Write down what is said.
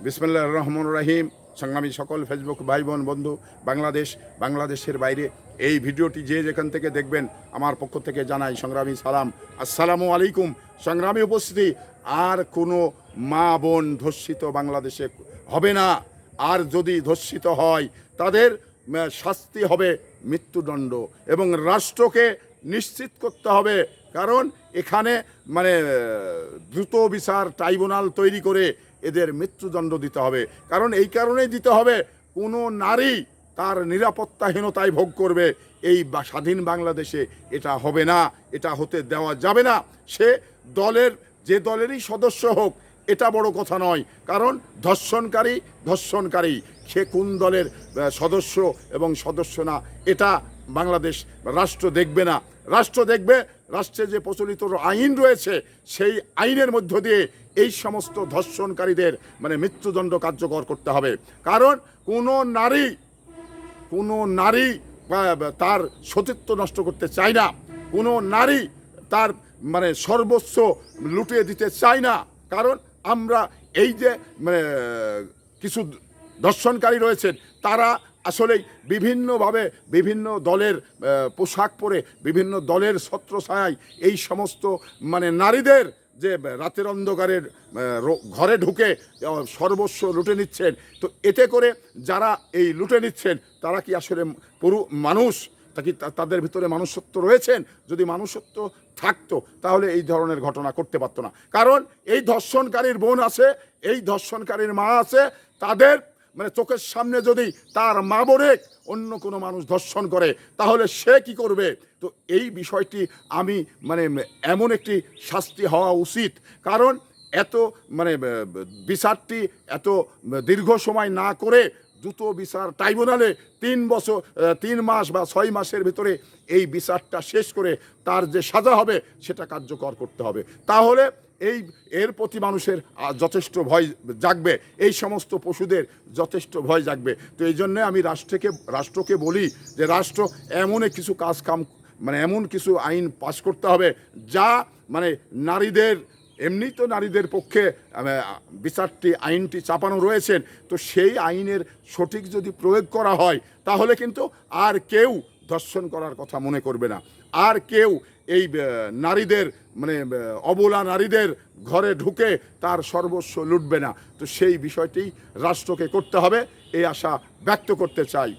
বিসমিল্লাহির রহমানির রহিম। সংগ্রামী সকল ফেসবুক ভাই বোন বন্ধু, বাংলাদেশের বাইরে এই ভিডিওটি যে যেখান থেকে দেখবেন আমার পক্ষ থেকে জানাই সংগ্রামী সালাম, আসসালামু আলাইকুম। সংগ্রামী উপস্থিতি, আর কোনো মা বোন ধর্ষিত বাংলাদেশে হবে না। আর যদি ধর্ষিত হয় তাদের শাস্তি হবে মৃত্যুদণ্ড, এবং রাষ্ট্রকে নিশ্চিত করতে হবে। কারণ এখানে দ্রুত বিচার ট্রাইব্যুনাল তৈরি করে এদের মৃত্যুদণ্ড দিতে হবে। কারণ এই কারণেই দিতে হবে, কোনো নারী তার নিরাপত্তাহীনতায় ভোগ করবে এই স্বাধীন বাংলাদেশে এটা হবে না, এটা হতে দেওয়া যাবে না। সে যে দলেরই সদস্য হোক, এটা বড় কথা নয়। কারণ ধর্ষণকারী সে কোন দলের সদস্য এবং সদস্য না, এটা বাংলাদেশ রাষ্ট্র দেখবে না। রাষ্ট্র দেখবে রাষ্ট্রে যে প্রচলিত আইন রয়েছে, সেই আইনের মধ্য দিয়ে এই সমস্ত ধর্ষণকারীদের মৃত্যুদণ্ড কার্যকর করতে হবে। কারণ কোনো নারী তার সতীত্ব নষ্ট করতে চায় না, কোনো নারী তার সর্বস্ব লুটিয়ে দিতে চায় না। কারণ আমরা এই যে কিছু ধর্ষণকারী রয়েছেন, তারা আসলেই বিভিন্নভাবে বিভিন্ন দলের পোশাক পরে বিভিন্ন দলের ছত্রছায়ায় এই সমস্ত নারীদের যে রাতের অন্ধকারের ঘরে ঢুকে সর্বস্ব লুটে নিচ্ছেন। তো এতে করে যারা এই লুটে নিচ্ছেন, তারা কি আসলে মানুষ? তাদের ভিতরে মানুষত্ব রয়েছেন? যদি মানুষত্ব থাকতো তাহলে এই ধরনের ঘটনা করতে পারতো না। কারণ এই ধর্ষণকারীর বোন আছে, এই ধর্ষণকারীর মা আছে, তাদের চোখের সামনে যদি তার মা বোনে অন্য কোনো মানুষ ধর্ষণ করে, তাহলে সে কি করবে? তো এই বিষয়টি আমি এমন একটি শাস্তি হওয়া উচিত। কারণ এত বিচারটি এত দীর্ঘ সময় না করে দ্রুত বিচার ট্রাইব্যুনালে 3 মাস বা 6 মাসের ভিতরে এই বিচারটা শেষ করে তার যে সাজা হবে সেটা কার্যকর করতে হবে। তাহলে এর প্রতি মানুষের যথেষ্ট ভয় জাগবে, এই সমস্ত পশুদের যথেষ্ট ভয় জাগবে। তো এই জন্যে আমি রাষ্ট্রকে বলি যে রাষ্ট্র এমন কিছু আইন পাস করতে হবে, যা নারীদের, এমনি তো নারীদের পক্ষে আইনটি চাপানো রয়েছেন। তো সেই আইনের সঠিক যদি প্রয়োগ করা হয়, তাহলে কিন্তু আর কেউ ধর্ষণ করার কথা মনে করবে না, আর কেউ এই নারীদের অবলা নারীদের ঘরে ঢুকে তার সর্বস্ব লুটবে না। তো সেই বিষয়টি রাষ্ট্রকে করতে হবে, এই আশা ব্যক্ত করতে চাই।